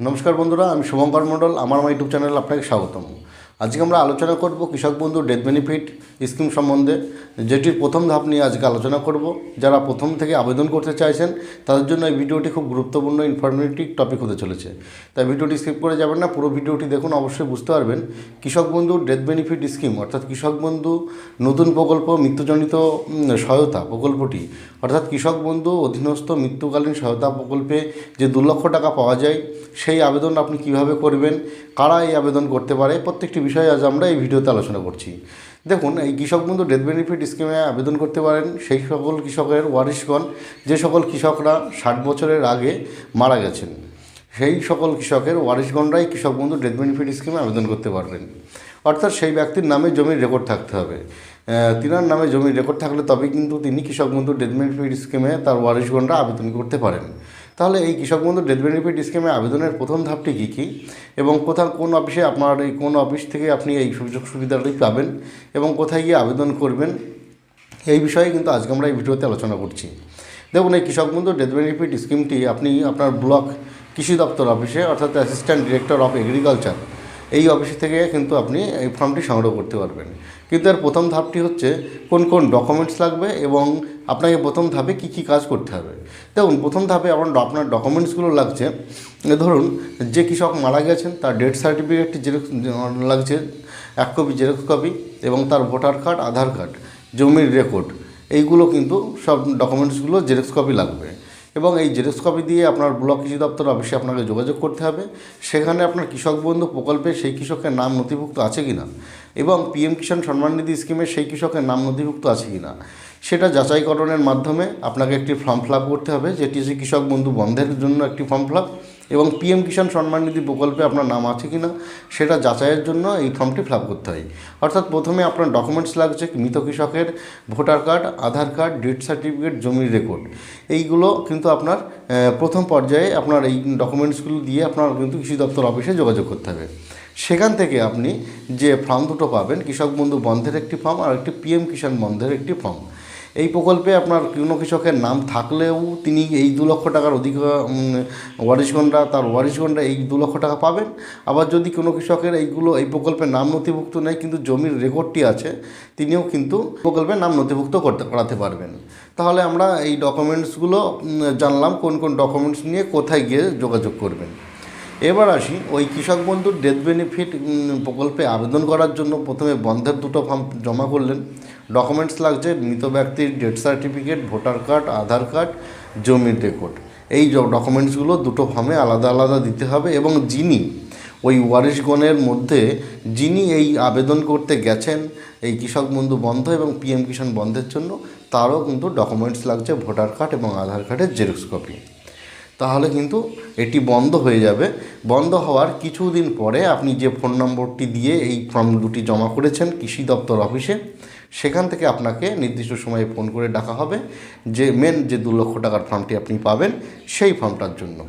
নমস্কার বন্ধুরা, আমি শুভঙ্কর মণ্ডল। আমার ইউটিউব চ্যানেলে আপনাকে স্বাগতম। আজকে আমরা আলোচনা করব কৃষক বন্ধু ডেথ বেনিফিট স্কিম সম্বন্ধে, যেটির প্রথম ধাপ নিয়ে আজকে আলোচনা করব। যারা প্রথম থেকে আবেদন করতে চাইছেন তাদের জন্য এই ভিডিওটি খুব গুরুত্বপূর্ণ ইনফরমেটিভ টপিক হতে চলেছে। তাই ভিডিওটি স্কিপ করে যাবেন না, পুরো ভিডিওটি দেখুন, অবশ্যই বুঝতে পারবেন কৃষক বন্ধু ডেথ বেনিফিট স্কিম অর্থাৎ কৃষক বন্ধু নতুন প্রকল্প মৃত্যুজনিত সহায়তা প্রকল্পটি অর্থাৎ কৃষক বন্ধু অধীনস্থ মৃত্যুকালীন সহায়তা প্রকল্পে যে 2 লক্ষ টাকা পাওয়া যায়, সেই আবেদন আপনি কিভাবে করবেন, কারা এই আবেদন করতে পারে, প্রত্যেকটি বিষয়ে আজ আমরা এই ভিডিওতে আলোচনা করছি। দেখুন, এই কৃষক বন্ধু ডেথ বেনিফিট স্কিমে আবেদন করতে পারেন সেই সকল কৃষকের ওয়ারিশগণ, যে সকল কৃষকরা 60 বছরের আগে মারা গেছেন, সেই সকল কৃষকের ওয়ারিশগণরাই কৃষক বন্ধু ডেথ বেনিফিট স্কিমে আবেদন করতে পারবেন। অর্থাৎ সেই ব্যক্তির নামে জমির রেকর্ড থাকতে হবে। তিনার নামে জমির রেকর্ড থাকলে তবেই কিন্তু তিনি কৃষক বন্ধু ডেথ বেনিফিট স্কিমে তার ওয়ারিশগণরা আবেদন করতে পারেন। তাহলে এই কৃষক বন্ধু ডেথ বেনিফিট স্কিমে আবেদনের প্রথম ধাপটি কী এবং কোন অফিসে আপনার কোন অফিস থেকে আপনি এই সুযোগ সুবিধাটি পাবেন এবং কোথায় গিয়ে আবেদন করবেন, এই বিষয়ে কিন্তু আজকে আমরা এই ভিডিওতে আলোচনা করছি। দেখুন, এই কৃষক বন্ধু ডেথ বেনিফিট স্কিমটি আপনি আপনার ব্লক কৃষি দপ্তর অফিসে অর্থাৎ অ্যাসিস্ট্যান্ট ডিরেক্টর অফ এগ্রিকালচার এই অফিস থেকে কিন্তু আপনি এই ফর্মটি সংগ্রহ করতে পারবেন। কিন্তু এর প্রথম ধাপটি হচ্ছে কোন কোন ডকুমেন্টস লাগবে এবং আপনাকে প্রথম ধাপে কী কী কাজ করতে হবে। দেখুন, প্রথম ধাপে আপনার ডকুমেন্টসগুলো লাগছে, ধরুন যে কৃষক মারা গেছেন তার ডেথ সার্টিফিকেটটি জেরক্স লাগছে 1 কপি জেরক্স কপি, এবং তার ভোটার কার্ড, আধার কার্ড, জমির রেকর্ড, এইগুলো কিন্তু সব ডকুমেন্টসগুলো জেরক্স কপি লাগবে। এবং এই জেরক্স কপি দিয়ে আপনার ব্লক কৃষি দপ্তর অফিসে আপনাকে যোগাযোগ করতে হবে। সেখানে আপনার কৃষক বন্ধু প্রকল্পে সেই কৃষকের নাম নথিভুক্ত আছে কি না এবং পিএম কিষাণ সম্মান নিধি স্কিমে সেই কৃষকের নাম নথিভুক্ত আছে কি না, সেটা যাচাইকরণের মাধ্যমে আপনাকে একটি ফর্ম ফিল আপ করতে হবে, যেটি হচ্ছে কৃষক বন্ধু বন্ধের জন্য একটি ফর্ম ফিল আপ, এবং পিএম কিষাণ সম্মান নিধি প্রকল্পে আপনার নাম আছে কি না সেটা যাচাইয়ের জন্য এই ফর্মটি ফিল আপ করতে হয়। অর্থাৎ প্রথমে আপনার ডকুমেন্টস লাগছে মৃত কৃষকের ভোটার কার্ড, আধার কার্ড, ডেথ সার্টিফিকেট, জমির রেকর্ড। এইগুলো কিন্তু আপনার প্রথম পর্যায়ে আপনার এই ডকুমেন্টসগুলো দিয়ে আপনার কিন্তু কৃষি দপ্তর অফিসে যোগাযোগ করতে হবে। সেখান থেকে আপনি যে ফর্ম দুটো পাবেন, কৃষক বন্ধু বন্ধের একটি ফর্ম আর একটি পিএম কিষাণ বন্ধের একটি ফর্ম। এই প্রকল্পে আপনার কোনো কৃষকের নাম থাকলেও তিনি এই 2 লক্ষ টাকার অধিক তার ওয়ারিশগণরা এই 2 লক্ষ টাকা পাবেন। আবার যদি কোনো কৃষকের এই প্রকল্পে নাম নথিভুক্ত নেই কিন্তু জমির রেকর্ডটি আছে, তিনিও কিন্তু প্রকল্পে নাম নথিভুক্ত করাতে পারবেন। তাহলে আমরা এই ডকুমেন্টসগুলো জানলাম কোন কোন ডকুমেন্টস নিয়ে কোথায় গিয়ে যোগাযোগ করবেন। এবার আসি, ওই কৃষক বন্ধুর ডেথ বেনিফিট প্রকল্পে আবেদন করার জন্য প্রথমে বন্ধের 2টো ফর্ম জমা করলেন। ডকুমেন্টস লাগছে মৃত ব্যক্তির ডেথ সার্টিফিকেট, ভোটার কার্ড, আধার কার্ড, জমির রেকর্ড। এই ডকুমেন্টসগুলো 2টো ফর্মে আলাদা আলাদা দিতে হবে এবং যিনি ওই ওয়ারিশগণের মধ্যে যিনি এই আবেদন করতে গেছেন এই কৃষক বন্ধু বন্ধ এবং পিএম কিষাণ বন্ধের জন্য, তারও কিন্তু ডকুমেন্টস লাগছে ভোটার কার্ড এবং আধার কার্ডের জেরক্স কপি। তাহলে কিন্তু এটি বন্ধ হয়ে যাবে। বন্ধ হওয়ার কিছুদিন পরে আপনি যে ফোন নম্বরটি দিয়ে এই ফর্ম দুটি জমা করেছেন কৃষি দপ্তর অফিসে, সেখান থেকে আপনাকে নির্দিষ্ট সময়ে ফোন করে ডাকা হবে যে যে 2 লক্ষ টাকার ফর্মটি আপনি পাবেন সেই ফর্মটার জন্য।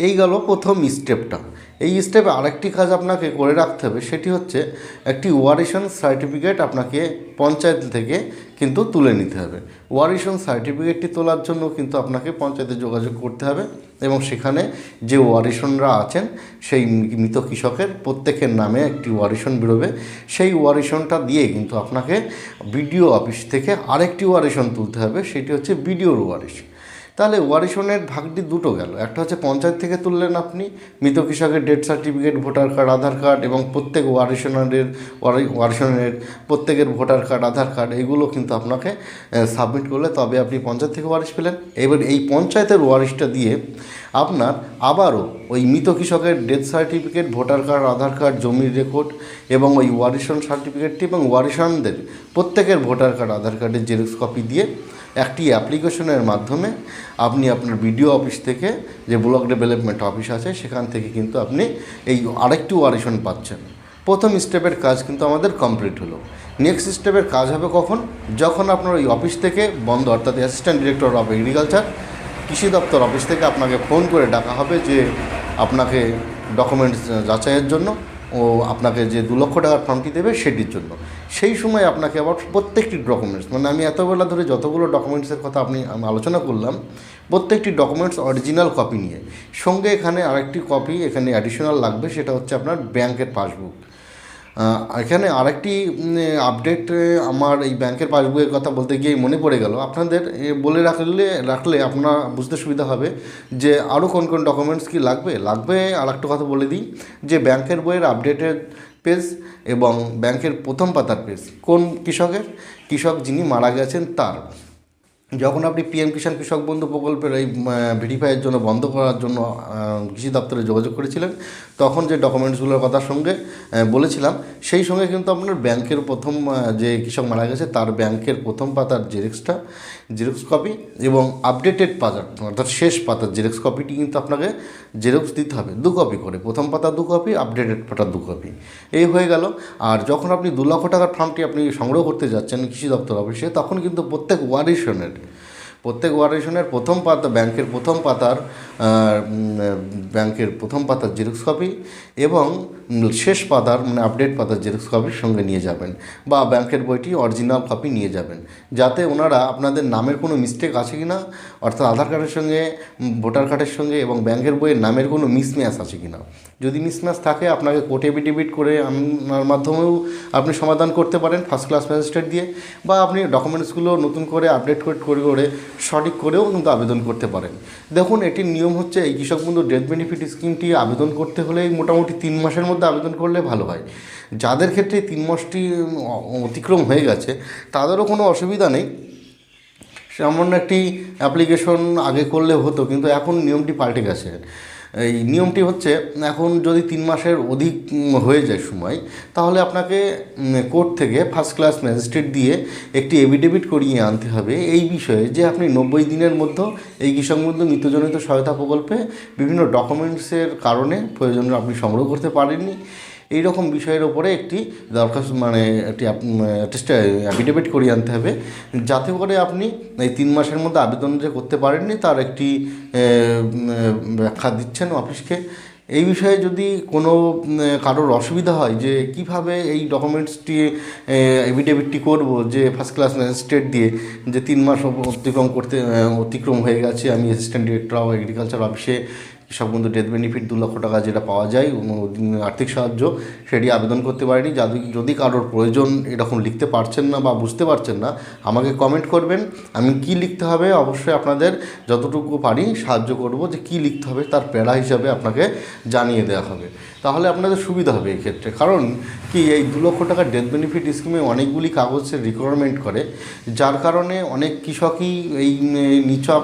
এই গেল প্রথম স্টেপটা। এই স্টেপে আরেকটি কাজ আপনাকে করে রাখতে হবে, সেটি হচ্ছে একটি ওয়ারিশন সার্টিফিকেট আপনাকে পঞ্চায়েত থেকে কিন্তু তুলে নিতে হবে। ওয়ারিশন সার্টিফিকেটটি তোলার জন্য কিন্তু আপনাকে পঞ্চায়েতে যোগাযোগ করতে হবে এবং সেখানে যে ওয়ারিশনরা আছেন সেই মৃত কৃষকের প্রত্যেকের নামে একটি ওয়ারিশন বেরোবে। সেই ওয়ারিশনটা দিয়ে কিন্তু আপনাকে বিডিও অফিস থেকে আরেকটি ওয়ারিশন তুলতে হবে, সেটি হচ্ছে বিডিওর ওয়ারিশ। তাহলে ওয়ারিশনের ভাগটি 2টো গেল। একটা হচ্ছে পঞ্চায়েত থেকে তুললেন আপনি মৃত কৃষকের ডেথ সার্টিফিকেট, ভোটার কার্ড, আধার কার্ড, এবং প্রত্যেক ওয়ারিশনের প্রত্যেকের ভোটার কার্ড, আধার কার্ড, এগুলো কিন্তু আপনাকে সাবমিট করলে তবে আপনি পঞ্চায়েত থেকে ওয়ারিশ পেলেন। এবার এই পঞ্চায়েতের ওয়ারিশটা দিয়ে আপনার আবারও ওই মৃত কৃষকের ডেথ সার্টিফিকেট, ভোটার কার্ড, আধার কার্ড, জমির রেকর্ড এবং ওই ওয়ারিশন সার্টিফিকেটটি এবং ওয়ারিশনদের প্রত্যেকের ভোটার কার্ড, আধার কার্ডের জেরক্স কপি দিয়ে একটি অ্যাপ্লিকেশনের মাধ্যমে আপনি আপনার বিডিও অফিস থেকে যে ব্লক ডেভেলপমেন্ট অফিস আছে সেখান থেকে কিন্তু আপনি এই আরেকটি ওয়ারিশন পাচ্ছেন। প্রথম স্টেপের কাজ কিন্তু আমাদের কমপ্লিট হলো। নেক্সট স্টেপের কাজ হবে কখন? যখন আপনার ওই অফিস থেকে বন্ধ অর্থাৎ অ্যাসিস্ট্যান্ট ডিরেক্টর অফ এগ্রিকালচার কৃষি দপ্তর অফিস থেকে আপনাকে ফোন করে ডাকা হবে যে আপনাকে ডকুমেন্টস যাচাইয়ের জন্য ও আপনাকে যে 2 লক্ষ টাকার ফর্মটি দেবে সেটির জন্য। সেই সময় আপনাকে আবার প্রত্যেকটি ডকুমেন্টস, মানে আমি এতবেলা ধরে যতগুলো ডকুমেন্টসের কথা আমি আলোচনা করলাম, প্রত্যেকটি ডকুমেন্টস অরিজিনাল কপি নিয়ে, সঙ্গে এখানে আরেকটি কপি এখানে অ্যাডিশনাল লাগবে, সেটা হচ্ছে আপনার ব্যাংকের পাসবুক। এখানে আরেকটি আপডেট, আমার এই ব্যাংকের পাসবুকের কথা বলতে গিয়ে মনে পড়ে গেল, আপনাদের বলে রাখলে আপনার বুঝতে সুবিধা হবে যে আরও কোন কোন ডকুমেন্টস কি লাগবে। আর একটা কথা বলে দিই যে ব্যাংকের বইয়ের আপডেটেড পেজ এবং ব্যাংকের প্রথম পাতার পেজ কোন কৃষক যিনি মারা গেছেন তার, যখন আপনি পিএম কিষাণ কৃষক বন্ধু প্রকল্পের এই ভেরিফাইয়ের জন্য বন্ধ করার জন্য কৃষি দপ্তরে যোগাযোগ করেছিলেন, তখন যে ডকুমেন্টসগুলোর কথার সঙ্গে বলেছিলাম, সেই সঙ্গে কিন্তু আপনার ব্যাংকের প্রথম যে কৃষক মারা গেছে তার ব্যাংকের প্রথম পাতার জেরক্স কপি এবং আপডেটেড পাতার অর্থাৎ শেষ পাতার জেরক্স কপিটি কিন্তু আপনাকে জেরক্স দিতে হবে 2 কপি করে, প্রথম পাতা 2 কপি, আপডেটেড পাতা 2 কপি, এই হয়ে গেল। আর যখন আপনি 2 লক্ষ টাকার ফর্মটি আপনি সংগ্রহ করতে যাচ্ছেন কৃষি দপ্তর অফিসে, তখন কিন্তু প্রত্যেক ওয়ারিশনের প্রথম পাতা ব্যাংকের প্রথম পাতার জেরক্স কপি এবং শেষ পাতার মানে আপডেট পাতার জেরক্স কপির সঙ্গে নিয়ে যাবেন, বা ব্যাংকের বইটি অরিজিনাল কপি নিয়ে যাবেন, যাতে ওনারা আপনাদের নামের কোনো মিস্টেক আছে কি না, অর্থাৎ আধার কার্ডের সঙ্গে, ভোটার কার্ডের সঙ্গে এবং ব্যাংকের বইয়ের নামের কোনো মিসম্যাচ আছে কি না। যদি মিসম্যাচ থাকে আপনাকে কোর্ট এফিডেভিট করে আনার মাধ্যমেও আপনি সমাধান করতে পারেন ফার্স্ট ক্লাস ম্যাজিস্ট্রেট দিয়ে, বা আপনি ডকুমেন্টসগুলো নতুন করে আপডেট করে সঠিক করেও কিন্তু আবেদন করতে পারেন। দেখুন, এটির নিয়ম হচ্ছে এই কৃষক বন্ধু ডেথ বেনিফিট স্কিমটি আবেদন করতে হলে মোটামুটি 3 মাসের মধ্যে আবেদন করলে ভালো হয়। যাদের ক্ষেত্রে 3 মাসটি অতিক্রম হয়ে গেছে তাদেরও কোনো অসুবিধা নেই, সামান্য একটি অ্যাপ্লিকেশন আগে করলে হতো, কিন্তু এখন নিয়মটি পাল্টে গেছে। এই নিয়মটি হচ্ছে, এখন যদি 3 মাসের অধিক হয়ে যায় সময়, তাহলে আপনাকে কোর্ট থেকে ফার্স্ট ক্লাস ম্যাজিস্ট্রেট দিয়ে একটি এফিডেভিট করিয়ে আনতে হবে এই বিষয়ে যে আপনি 90 দিনের মধ্যে এই কৃষক বন্ধু মৃত্যুজনিত সহায়তা প্রকল্পে বিভিন্ন ডকুমেন্টসের কারণে প্রয়োজন আপনি সংগ্রহ করতে পারেননি, এই রকম বিষয়ের ওপরে একটি দরখাস্ত মানে একটি অ্যাফিডেভিট করিয়ে আনতে হবে, যাতে করে আপনি এই 3 মাসের মধ্যে আবেদন যে করতে পারেননি তার একটি ব্যাখ্যা দিচ্ছেন অফিসকে। এই বিষয়ে যদি কোনো কারোর অসুবিধা হয় যে কিভাবে এই ডকুমেন্টসটি এফিডেভিটটি করব, যে ফার্স্ট ক্লাস ম্যাজিস্ট্রেট দিয়ে যে 3 মাস অতিক্রম হয়ে গেছে, আমি অ্যাসিস্ট্যান্ট ডিরেক্টর অফ এগ্রিকালচার অফিসে কৃষক বন্ধু ডেথ বেনিফিট 2 লক্ষ টাকা যেটা পাওয়া যায় আর্থিক সাহায্য, সেটি আবেদন করতে পারিনি। যদি কারোর প্রয়োজন এরকম লিখতে পারছেন না বা বুঝতে পারছেন না, আমাকে কমেন্ট করবেন, আমি কি লিখতে হবে অবশ্যই আপনাদের যতটুকু পারি সাহায্য করব, যে কি লিখতে হবে তার প্যারা হিসাবে আপনাকে জানিয়ে দেওয়া হবে, তাহলে আপনাদের সুবিধা হবে এই ক্ষেত্রে। কারণ কি, এই 2 লক্ষ টাকার ডেথ বেনিফিট স্কিমে অনেকগুলি কাগজের রিকোয়ারমেন্ট করে, যার কারণে অনেক কৃষকই এই নিচক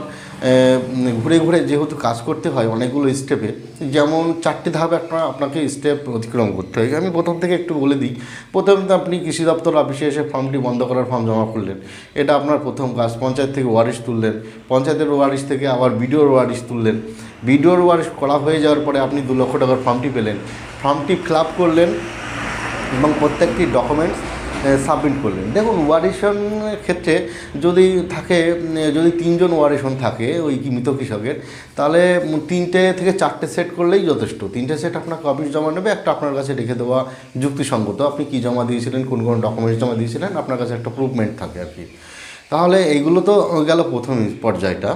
ঘুরে ঘুরে যেহেতু কাজ করতে হয় অনেকগুলো স্টেপে, যেমন 4টে ধাপ আপনাকে স্টেপ অতিক্রম করতে হয়। আমি প্রথম থেকে একটু বলে দিই। প্রথমত আপনি কৃষি দপ্তর অফিসে এসে ফর্মটি বন্ধ করার ফর্ম জমা করলেন, এটা আপনার প্রথম কাজ। পঞ্চায়েত থেকে ওয়ারিশ তুললেন, পঞ্চায়েতের ওয়ারিশ থেকে আবার বিডিওর ওয়ারিশ তুললেন, বিডিওর ওয়ারিশ করা হয়ে যাওয়ার পরে আপনি 2 লক্ষ টাকার ফর্মটি পেলেন, ফর্মটি ফিল আপ করলেন এবং প্রত্যেকটি ডকুমেন্টস সাবমিট করলেন। দেখুন, ওয়ারিশনের ক্ষেত্রে যদি 3 জন ওয়ারিশন থাকে ওই মৃত কৃষকের, তাহলে 3টে থেকে 4টে সেট করলেই যথেষ্ট। 3টে সেট আপনাকে অফিস জমা নেবে, একটা আপনার কাছে রেখে দেওয়া যুক্তিসঙ্গত, আপনি কী জমা দিয়েছিলেন, কোন কোন ডকুমেন্টস জমা দিয়েছিলেন, আপনার কাছে একটা প্রুফমেন্ট থাকে আর কি। তাহলে এইগুলো তো গেল প্রথম পর্যায়টা।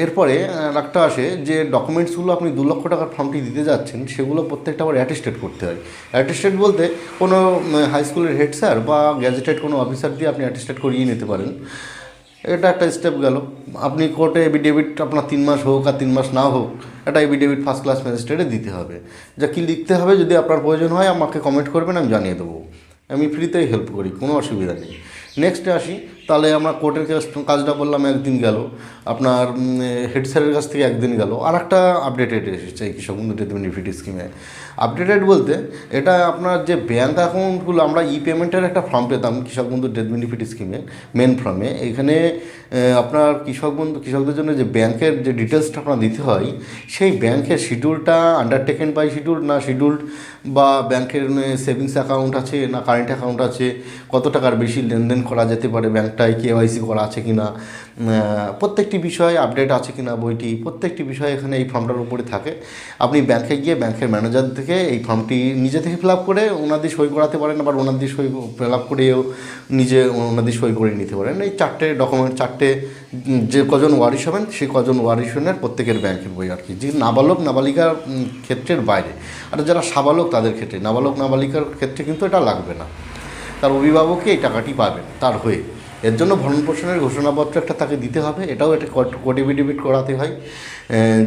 এরপরে একটা আসে যে ডকুমেন্টসগুলো আপনি 2 লক্ষ টাকার ফর্মটি দিতে যাচ্ছেন, সেগুলো প্রত্যেকটা আবার অ্যাটেস্টেড করতে হয়। অ্যাটেস্টেড বলতে কোনো হাই স্কুলের হেড স্যার বা গ্যাজেটেড কোনো অফিসার দিয়ে আপনি অ্যাটেস্টেড করিয়ে নিতে পারেন। এটা একটা স্টেপ গেল। আপনি কোর্টে এফিডেভিট আপনার 3 মাস হোক আর 3 মাস না হোক, একটা এফিডেভিট ফার্স্ট ক্লাস ম্যাজিস্ট্রেটে দিতে হবে। যা কী লিখতে হবে যদি আপনার প্রয়োজন হয় আমাকে কমেন্ট করবেন, আমি জানিয়ে দেবো। আমি ফ্রিতেই হেল্প করি, কোনো অসুবিধা নেই। নেক্সটে আসি, তাহলে আমরা কোর্টের কাজটা বললাম, একদিন গেল। আপনার হেড স্যারের কাছ থেকে একদিন গেল। আর একটা আপডেটেড এসেছে এই কৃষক বন্ধু ডেথ বেনিফিট স্কিমে। আপডেটেড বলতে এটা আপনার যে ব্যাঙ্ক অ্যাকাউন্টগুলো, আমরা পেমেন্টের একটা ফর্ম পেতাম কৃষক বন্ধু ডেথ বেনিফিট স্কিমে মেন ফর্মে। এখানে আপনার কৃষকদের জন্য যে ব্যাংকের যে ডিটেলসটা আপনার দিতে হয়, সেই ব্যাংকের শিডিউলটা আন্ডারটেকেন বাই শিডিউল না শিডিউলড, বা ব্যাংকের সেভিংস অ্যাকাউন্ট আছে না কারেন্ট অ্যাকাউন্ট আছে, কত টাকার বেশি লেনদেন করা যেতে পারে ব্যাংক একটাই কেওয়াইসি করা আছে কি না, প্রত্যেকটি বিষয়ে আপডেট আছে কি না বইটি, প্রত্যেকটি বিষয় এখানে এই ফর্মটার উপরে থাকে। আপনি ব্যাংকে গিয়ে ব্যাংকের ম্যানেজার থেকে এই ফর্মটি নিজে থেকে ফিল আপ করে ওনাদের সই করাতে পারেন, আবার ওনাদের সই ফিল আপ করেও নিজে ওনাদের সই করে নিতে পারেন। এই 4টে ডকুমেন্ট, 4টে যে কজন ওয়ারিশ হবেন সেই কজন ওয়ারিশনের প্রত্যেকের ব্যাংকের বই আর কি, যে নাবালক নাবালিকার ক্ষেত্রের বাইরে। আর যারা সাবালক তাদের ক্ষেত্রে, নাবালক নাবালিকার ক্ষেত্রে কিন্তু এটা লাগবে না, তার অভিভাবকই এই টাকাটি পাবেন তার হয়ে। এর জন্য ভরণ পোষণের ঘোষণাপত্র একটা তাকে দিতে হবে, এটাও একটা কোর্ট এফিডেভিট করাতে হয়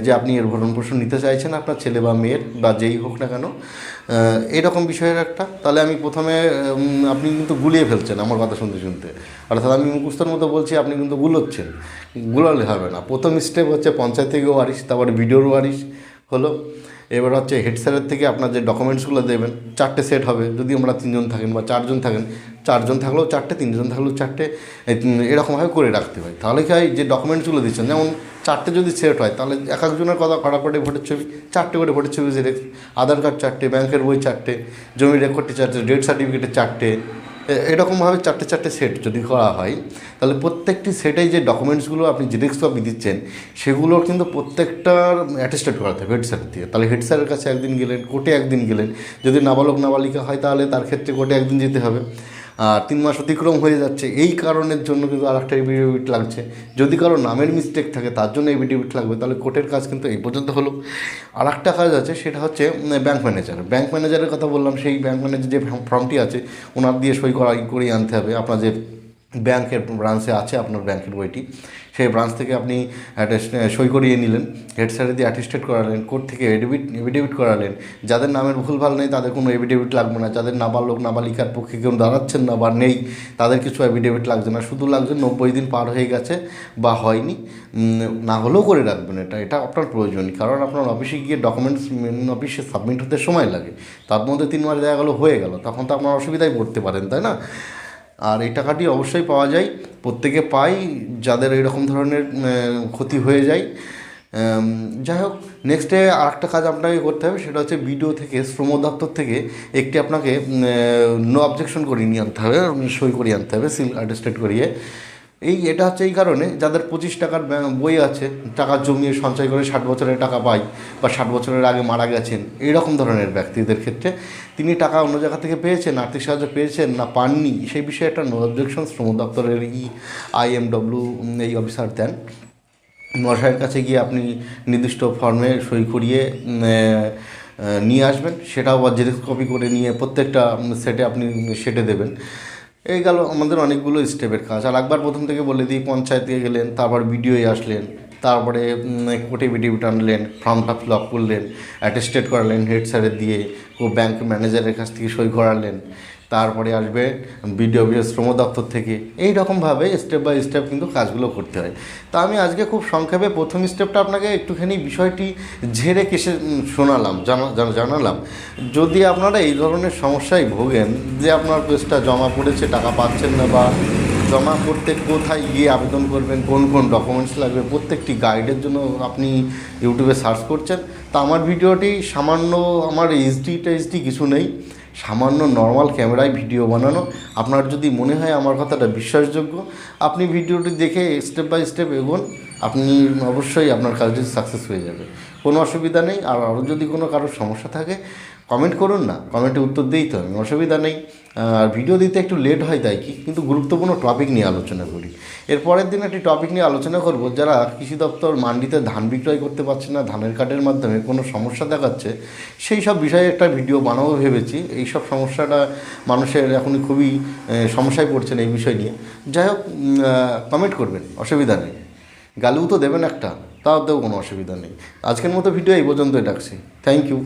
যে আপনি এর ভরণ পোষণ নিতে চাইছেন আপনার ছেলে বা মেয়ের বা যেই হোক না কেন, এরকম বিষয়ের একটা। তাহলে আমি প্রথমে আপনি কিন্তু গুলিয়ে ফেলছেন আমার কথা শুনতে শুনতে, অর্থাৎ আমি মুখস্থর মতো বলছি, আপনি কিন্তু গুলোচ্ছেন। গুলালে হবে না। প্রথম স্টেপ হচ্ছে পঞ্চায়েত থেকে ওয়ারিশ, তারপরে বিডিওর ওয়ারিশ হলো। এবার হচ্ছে হেড স্যারের থেকে আপনার যে ডকুমেন্টসগুলো দেবেন 4টে সেট হবে, যদি আমরা 3জন থাকেন বা 4জন থাকেন, 4জন থাকলেও 4টে, 3জন থাকলেও 4টে, এরকমভাবে করে রাখতে হয়। তাহলে কি হয়, যে ডকুমেন্টসগুলো দিচ্ছেন, যেমন 4টে যদি সেট হয় তাহলে এক একজনের কথা কটাকটি ভোটের ছবি, 4টে করে ভোটের ছবি জেরক্স, আধার কার্ড 4টে, ব্যাংকের বই 4টে, জমি রেকর্ডটি 4টে, ডেথ সার্টিফিকেটে 4টে, এরকমভাবে 4টে সেট যদি করা হয় তাহলে প্রত্যেকটি সেটেই যে ডকুমেন্টসগুলো আপনি জেরক্স কপি দিচ্ছেন সেগুলোর কিন্তু প্রত্যেকটার অ্যাটেস্টেড করাতে হবে হেড স্যার দিয়ে। তাহলে হেড স্যারের কাছে একদিন গেলেন, কোর্টে একদিন গেলেন, যদি নাবালক নাবালিকা হয় তাহলে তার ক্ষেত্রে কোর্টে একদিন যেতে হবে। আর 3 মাস অতিক্রম হয়ে যাচ্ছে, এই কারণের জন্য কিন্তু আরেকটা এফিডেভিট লাগছে। যদি কারো নামের মিস্টেক থাকে তার জন্য এফিডেভিট লাগবে, তাহলে কোর্টের কাজ কিন্তু এই পর্যন্ত হলো। আর একটা কাজ আছে, সেটা হচ্ছে ব্যাংক ম্যানেজার। ব্যাংক ম্যানেজারের কথা বললাম, সেই ব্যাংক ম্যানেজার যে ফর্মটি আছে ওনার দিয়ে সই করিয়ে আনতে হবে। আপনার যে ব্যাংকের ব্রাঞ্চে আছে আপনার ব্যাংকের বইটি, সেই ব্রাঞ্চ থেকে আপনি সই করিয়ে নিলেন, হেড স্যারের দিয়ে অ্যাটেস্টেড করালেন, কোর্ট থেকে এফিডেভিট করালেন। যাদের নামের ভুলভাল নেই তাদের কোনো এফিডেভিট লাগবে না, যাদের নাবালক নাবালিকার পক্ষে কেউ দাঁড়াচ্ছেন না বা নেই তাদের কিছু এফিডেভিট লাগছে না, শুধু লাগছে 90 দিন পার হয়ে গেছে বা হয়নি, না হলেও করে রাখবেন। এটা আপনার প্রয়োজনীয়, কারণ আপনার অফিসে গিয়ে ডকুমেন্টস মেন অফিসে সাবমিট হতে সময় লাগে, তার মধ্যে 3 মাস দেখা গেলো হয়ে গেল, তখন তো আপনার অসুবিধায় পড়তে পারেন, তাই না? আর এই টাকাটি অবশ্যই পাওয়া যায়, প্রত্যেকে পাই যাদের এইরকম ধরনের ক্ষতি হয়ে যায়। যাই হোক, নেক্সটে আরেকটা কাজ আপনাকে করতে হবে, সেটা হচ্ছে বিডিও থেকে, শ্রম দপ্তর থেকে একটি আপনাকে নো অবজেকশন করিয়ে নিয়ে আনতে হবে, সই করিয়ে আনতে হবে, সিল অ্যাটেস্টেড করিয়ে। এটা হচ্ছে এই কারণে, যাদের 25 টাকার বই আছে, টাকা জমিয়ে সঞ্চয় করে 60 বছরের টাকা পায় বা 60 বছরের আগে মারা গেছেন, এইরকম ধরনের ব্যক্তিদের ক্ষেত্রে তিনি টাকা অন্য জায়গা থেকে পেয়েছেন, আর্থিক সাহায্য পেয়েছেন না পাননি, সেই বিষয়ে একটা নো অবজেকশন শ্রম দপ্তরের IMW এই অফিসার দেন। মশাইয়ের কাছে গিয়ে আপনি নির্দিষ্ট ফর্মে সই করিয়ে নিয়ে আসবেন, সেটাও আবার জেরক্স কপি করে নিয়ে প্রত্যেকটা সেটে আপনি সেটে দেবেন। এই গেল আমাদের অনেকগুলো স্টেপের কাজ। আর একবার প্রথম থেকে বলে দিই, পঞ্চায়েতে গেলেন, তারপর বিডিওয়ে আসলেন, তারপরে কোর্টে এফিডেভিট আনলেন, ফর্মটা ফিল আপ করলেন, অ্যাটেস্টেড করালেন হেড স্যারের দিয়ে, ব্যাংক ম্যানেজারের কাছ থেকে সই করালেন, তারপরে আসবে বিডিও অফিস শ্রম দপ্তর থেকে। এই রকমভাবে স্টেপ বাই স্টেপ কিন্তু কাজগুলো করতে হয়। তা আমি আজকে খুব সংক্ষেপে প্রথম স্টেপটা আপনাকে একটুখানি বিষয়টি ঝেড়ে কেসে শোনালাম, জানালাম। যদি আপনারা এই ধরনের সমস্যায় ভোগেন যে আপনার কেসটা জমা পড়েছে, টাকা পাচ্ছেন না, বা জমা করতে কোথায় গিয়ে আবেদন করবেন, কোন কোন ডকুমেন্টস লাগবে, প্রত্যেকটি গাইডের জন্য আপনি ইউটিউবে সার্চ করছেন, তা আমার ভিডিওটি সামান্য, আমার এইচডি কিছু নেই, সামান্য নর্মাল ক্যামেরায় ভিডিও বানানো। আপনার যদি মনে হয় আমার কথাটা বিশ্বাসযোগ্য, আপনি ভিডিওটি দেখে স্টেপ বাই স্টেপ এগোন, আপনি অবশ্যই আপনার কাজটি সাকসেস হয়ে যাবে, কোনো অসুবিধা নেই। আর আরও যদি কোনো কারোর সমস্যা থাকে কমেন্ট করুন না, কমেন্টে উত্তর দিই তো আমি, অসুবিধা নেই। আর ভিডিও দিতে একটু লেট হয় তাই কি, কিন্তু গুরুত্বপূর্ণ টপিক নিয়ে আলোচনা করি। এর পরের দিন একটি টপিক নিয়ে আলোচনা করব, যারা কৃষি দপ্তর মান্ডিতে ধান বিক্রয় করতে পারছে না, ধানের কার্ডের মাধ্যমে কোনো সমস্যা দেখাচ্ছে, সেই সব বিষয়ে একটা ভিডিও বানাবো ভেবেছি। এই সব সমস্যাটা মানুষের এখন খুবই সমস্যায় পড়ছেন এই বিষয় নিয়ে। যাই হোক, কমেন্ট করবেন, অসুবিধা নেই, গালিও তো দেবেন একটা, তাও কোনো অসুবিধা নেই। আজকের মতো ভিডিও এই পর্যন্তই রাখছি। Thank you.